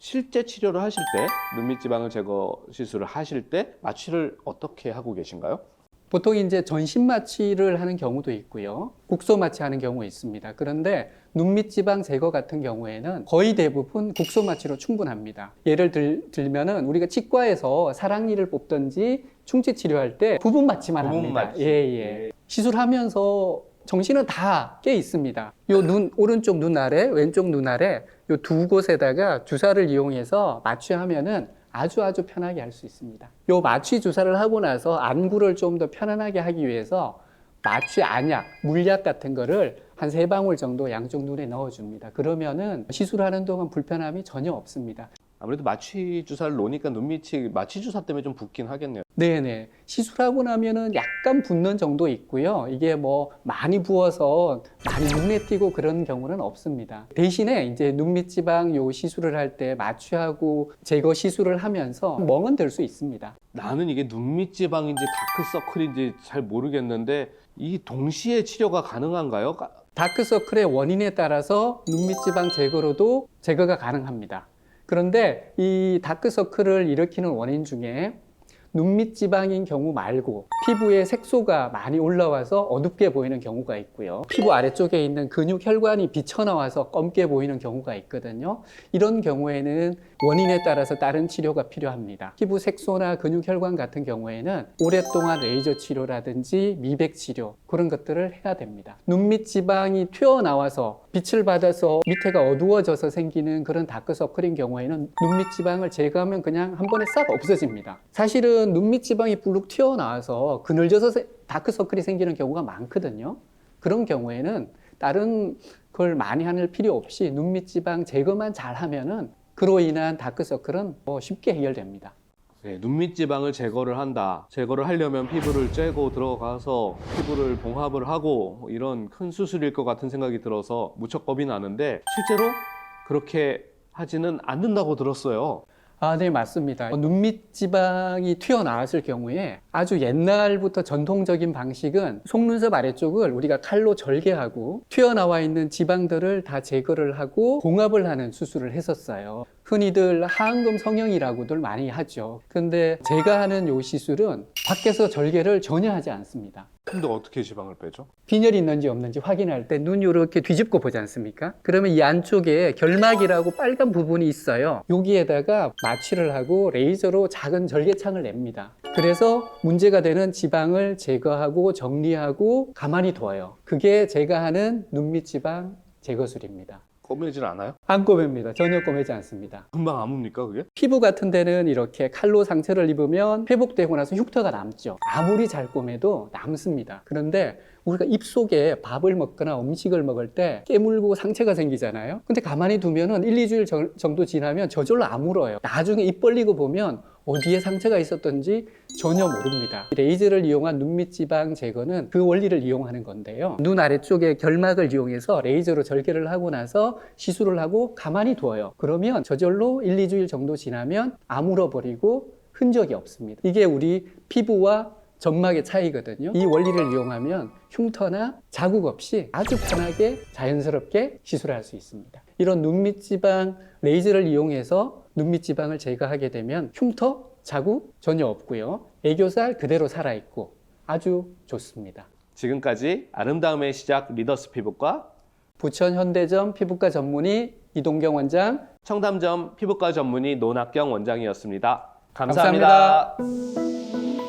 실제 치료를 하실 때 눈밑 지방을 제거 시술을 하실 때 마취를 어떻게 하고 계신가요? 보통 이제 전신 마취를 하는 경우도 있고요. 국소 마취하는 경우 있습니다. 그런데 눈밑 지방 제거 같은 경우에는 거의 대부분 국소 마취로 충분합니다. 예를 들면은 우리가 치과에서 사랑니를 뽑든지 충치 치료할 때 부분 마취만 부분 합니다. 마취. 예. 시술하면서 정신은 다 깨 있습니다. 요 오른쪽 눈 아래, 왼쪽 눈 아래 요 두 곳에다가 주사를 이용해서 마취하면은 아주 편하게 할 수 있습니다. 요 마취 주사를 하고 나서 안구를 좀 더 편안하게 하기 위해서 마취 안약, 물약 같은 거를 한 3방울 정도 양쪽 눈에 넣어줍니다. 그러면은 시술하는 동안 불편함이 전혀 없습니다. 아무래도 마취 주사를 놓으니까 눈밑이 마취 주사 때문에 좀 붓긴 하겠네요. 네네. 시술하고 나면은 약간 붓는 정도 있고요. 이게 뭐 많이 부어서 많이 눈에 띄고 그런 경우는 없습니다. 대신에 이제 눈밑 지방 요 시술을 할 때 마취하고 제거 시술을 하면서 멍은 들 수 있습니다. 나는 이게 눈밑 지방인지 다크서클인지 잘 모르겠는데 이 동시에 치료가 가능한가요? 다크서클의 원인에 따라서 눈밑 지방 제거로도 제거가 가능합니다. 그런데 이 다크서클을 일으키는 원인 중에 눈밑 지방인 경우 말고 피부에 색소가 많이 올라와서 어둡게 보이는 경우가 있고요. 피부 아래쪽에 있는 근육 혈관이 비쳐나와서 검게 보이는 경우가 있거든요. 이런 경우에는 원인에 따라서 다른 치료가 필요합니다. 피부 색소나 근육 혈관 같은 경우에는 오랫동안 레이저 치료라든지 미백 치료 그런 것들을 해야 됩니다. 눈밑 지방이 튀어나와서 빛을 받아서 밑에가 어두워져서 생기는 그런 다크서클인 경우에는 눈밑 지방을 제거하면 그냥 한 번에 싹 없어집니다. 사실은 눈밑 지방이 불룩 튀어나와서 그늘져서 다크서클이 생기는 경우가 많거든요. 그런 경우에는 다른 걸 많이 하는 필요 없이 눈밑 지방 제거만 잘 하면은 그로 인한 다크서클은 쉽게 해결됩니다. 네, 눈밑 지방을 제거를 한다. 제거를 하려면 피부를 쬐고 들어가서 피부를 봉합을 하고 뭐 이런 큰 수술일 것 같은 생각이 들어서 무척 겁이 나는데 실제로 그렇게 하지는 않는다고 들었어요. 네, 맞습니다. 눈밑 지방이 튀어나왔을 경우에 아주 옛날부터 전통적인 방식은 속눈썹 아래쪽을 우리가 칼로 절개하고 튀어나와 있는 지방들을 다 제거를 하고 봉합을 하는 수술을 했었어요. 흔히들 하안검 성형이라고들 많이 하죠. 근데 제가 하는 요 시술은 밖에서 절개를 전혀 하지 않습니다. 근데 어떻게 지방을 빼죠? 빈혈이 있는지 없는지 확인할 때 눈 이렇게 뒤집고 보지 않습니까? 그러면 이 안쪽에 결막이라고 빨간 부분이 있어요. 여기에다가 마취를 하고 레이저로 작은 절개창을 냅니다. 그래서 문제가 되는 지방을 제거하고 정리하고 가만히 둬요. 그게 제가 하는 눈밑 지방 제거술입니다. 검해질 않아요? 안 꼬맵니다. 전혀 꼬매지 않습니다. 금방 아뭅니까 그게? 피부 같은 데는 이렇게 칼로 상처를 입으면 회복되고 나서 흉터가 남죠. 아무리 잘 꼬매도 남습니다. 그런데 우리가 입속에 밥을 먹거나 음식을 먹을 때 깨물고 상처가 생기잖아요. 근데 가만히 두면은 1, 2주일 정도 지나면 저절로 아물어요. 나중에 입 벌리고 보면 어디에 상처가 있었던지 전혀 모릅니다. 레이저를 이용한 눈밑 지방 제거는 그 원리를 이용하는 건데요. 눈 아래쪽에 결막을 이용해서 레이저로 절개를 하고 나서 시술을 하고 가만히 두어요. 그러면 저절로 1, 2주일 정도 지나면 아물어 버리고 흔적이 없습니다. 이게 우리 피부와 점막의 차이거든요. 이 원리를 이용하면 흉터나 자국 없이 아주 편하게 자연스럽게 시술할 수 있습니다. 이런 눈밑 지방 레이저를 이용해서 눈밑 지방을 제거하게 되면 흉터, 자국 전혀 없고요. 애교살 그대로 살아있고 아주 좋습니다. 지금까지 아름다움의 시작 리더스 피부과 부천 현대점 피부과 전문의 이동경 원장, 청담점 피부과 전문의 노낙경 원장이었습니다. 감사합니다. 감사합니다.